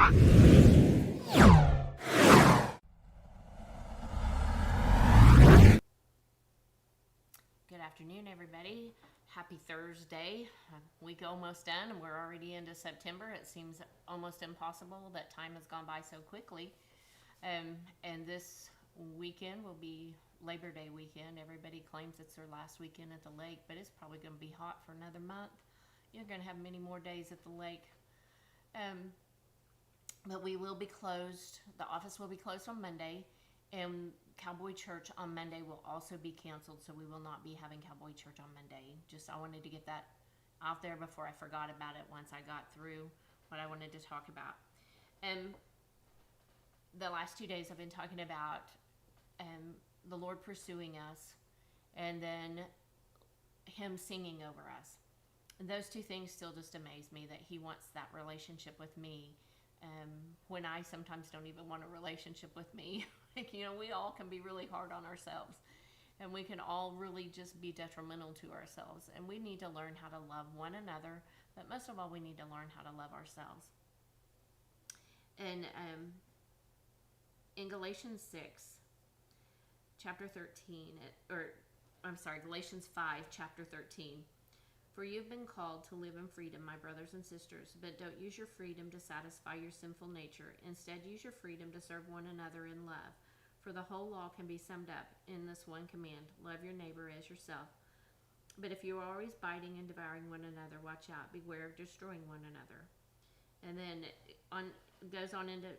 Good afternoon, everybody. Happy Thursday. Week almost done, and we're already into September. It seems almost impossible that time has gone by so quickly. And this weekend will be Labor Day weekend. Everybody claims it's their last weekend at the lake, but it's probably going to be hot for another month. You're going to have many more days at the lake. But we will be closed. The office will be closed on Monday, and Cowboy Church on Monday will also be canceled, so we will not be having Cowboy Church on Monday. I wanted to get that out there before I forgot about it once I got through what I wanted to talk about. The last 2 days I've been talking about the Lord pursuing us, and then Him singing over us. And those two things still just amaze me, that He wants that relationship with me when I sometimes don't even want a relationship with me. We all can be really hard on ourselves, and we can all really just be detrimental to ourselves. And we need to learn how to love one another, but most of all, we need to learn how to love ourselves. And in Galatians 6, chapter 13, Galatians 5, chapter 13, "For you've been called to live in freedom, my brothers and sisters, but don't use your freedom to satisfy your sinful nature. Instead, use your freedom to serve one another in love. For the whole law can be summed up in this one command: love your neighbor as yourself. But if you are always biting and devouring one another, watch out, beware of destroying one another." And then goes on into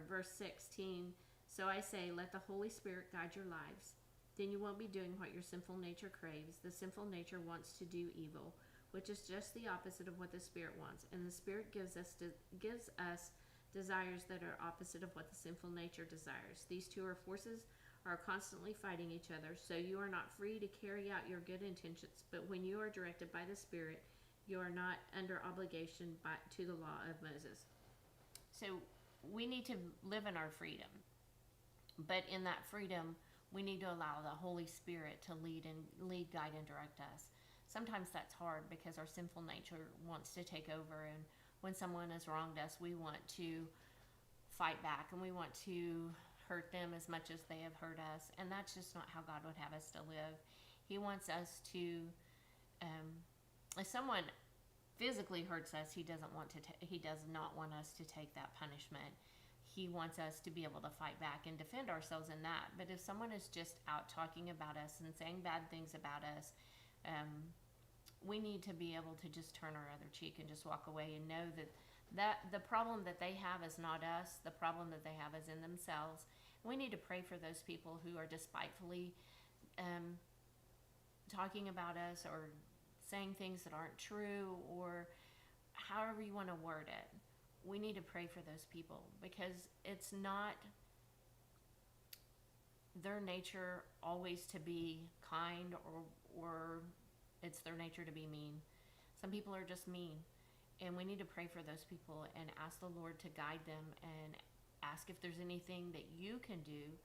verse 16. "So I say, let the Holy Spirit guide your lives. Then you won't be doing what your sinful nature craves. The sinful nature wants to do evil, which is just the opposite of what the Spirit wants. And the Spirit gives us desires that are opposite of what the sinful nature desires. These two forces are constantly fighting each other, so you are not free to carry out your good intentions. But when you are directed by the Spirit, you are not under obligation to the law of Moses." So we need to live in our freedom. But in that freedom, we need to allow the Holy Spirit to lead, guide, and direct us. Sometimes that's hard because our sinful nature wants to take over, and when someone has wronged us, we want to fight back, and we want to hurt them as much as they have hurt us, and that's just not how God would have us to live. He wants us to, if someone physically hurts us, He does not want us to take that punishment. He wants us to be able to fight back and defend ourselves in that. But if someone is just out talking about us and saying bad things about us, we need to be able to just turn our other cheek and just walk away and know that the problem that they have is not us. The problem that they have is in themselves. We need to pray for those people who are despitefully talking about us or saying things that aren't true, or however you want to word it. We need to pray for those people, because it's not their nature always to be kind, or it's their nature to be mean. Some people are just mean, and we need to pray for those people and ask the Lord to guide them, and ask if there's anything that you can do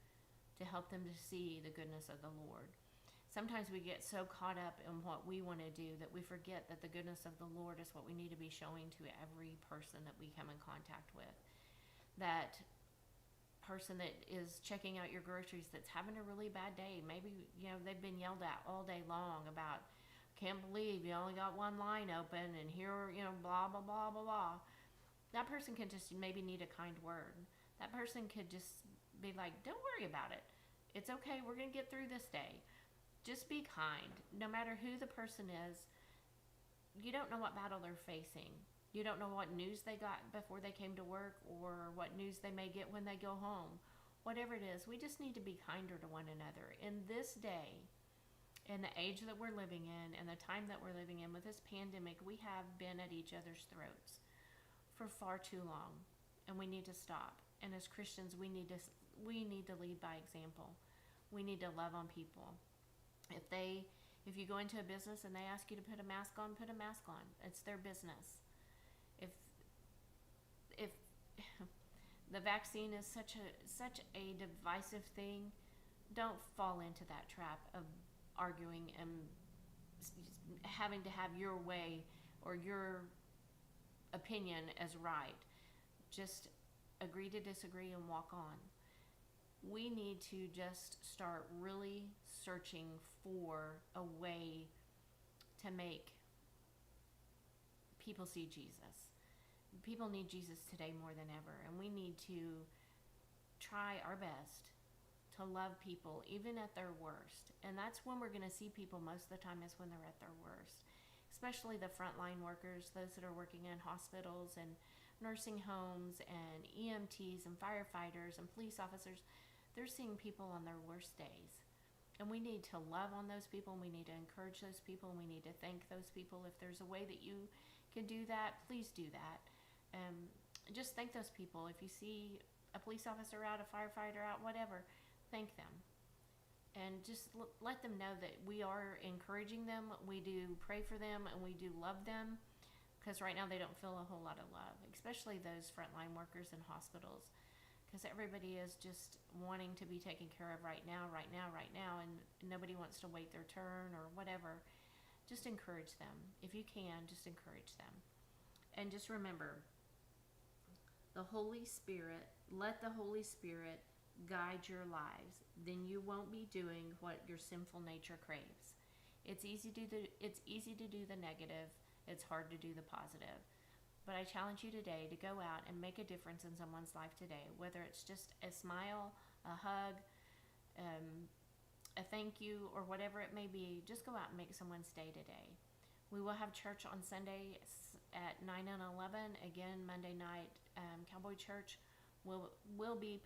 to help them to see the goodness of the Lord. Sometimes we get so caught up in what we want to do that we forget that the goodness of the Lord is what we need to be showing to every person that we come in contact with. That person that is checking out your groceries that's having a really bad day. Maybe, they've been yelled at all day long about, "Can't believe you only got one line open, and here, blah, blah, blah, blah, blah." That person could just maybe need a kind word. That person could just be like, "Don't worry about it. It's okay. We're going to get through this day." Just be kind. No matter who the person is, you don't know what battle they're facing. You don't know what news they got before they came to work, or what news they may get when they go home. Whatever it is, we just need to be kinder to one another. In this day, in the age that we're living in, and the time that we're living in with this pandemic, we have been at each other's throats for far too long, and we need to stop. And as Christians, we need to lead by example. We need to love on people. If you go into a business and they ask you to put a mask on, put a mask on. It's their business. If the vaccine is such a divisive thing, don't fall into that trap of arguing and having to have your way or your opinion as right. just agree to disagree and walk on. We need to just start really searching for a way to make people see Jesus. People need Jesus today more than ever, and we need to try our best to love people even at their worst. And that's when we're going to see people most of the time, is when they're at their worst. Especially the frontline workers, those that are working in hospitals and nursing homes and EMTs and firefighters and police officers. They're seeing people on their worst days. And we need to love on those people, and we need to encourage those people, and we need to thank those people. If there's a way that you can do that, please do that. Just thank those people. If you see a police officer out, a firefighter out, whatever, thank them. And just let them know that we are encouraging them, we do pray for them, and we do love them, because right now they don't feel a whole lot of love, especially those frontline workers in hospitals, because everybody is just wanting to be taken care of right now, and nobody wants to wait their turn or whatever. Just encourage them. If you can, just encourage them. And just remember, let the Holy Spirit guide your lives. Then you won't be doing what your sinful nature craves. It's easy to do the negative. It's hard to do the positive. But I challenge you today to go out and make a difference in someone's life today, whether it's just a smile, a hug, a thank you, or whatever it may be. Just go out and make someone's day today. We will have church on Sunday at 9 and 11. Again, Monday night, Cowboy Church will be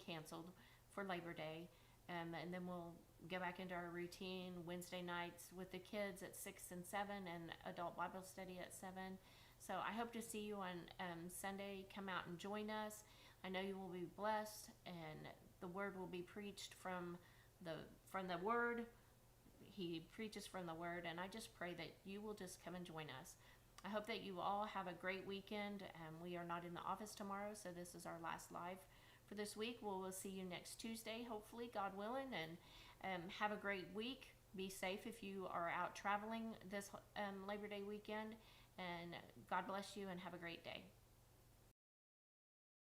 canceled for Labor Day, and then we'll go back into our routine Wednesday nights with the kids at 6 and 7, and adult Bible study at 7. So I hope to see you on Sunday. Come out and join us. I know you will be blessed, and the word will be preached from the word. He preaches from the word, and I just pray that you will just come and join us. I hope that you all have a great weekend. We are not in the office tomorrow, so this is our last live for this week. We'll see you next Tuesday, hopefully, God willing, and have a great week. Be safe if you are out traveling this Labor Day weekend, and God bless you, and have a great day.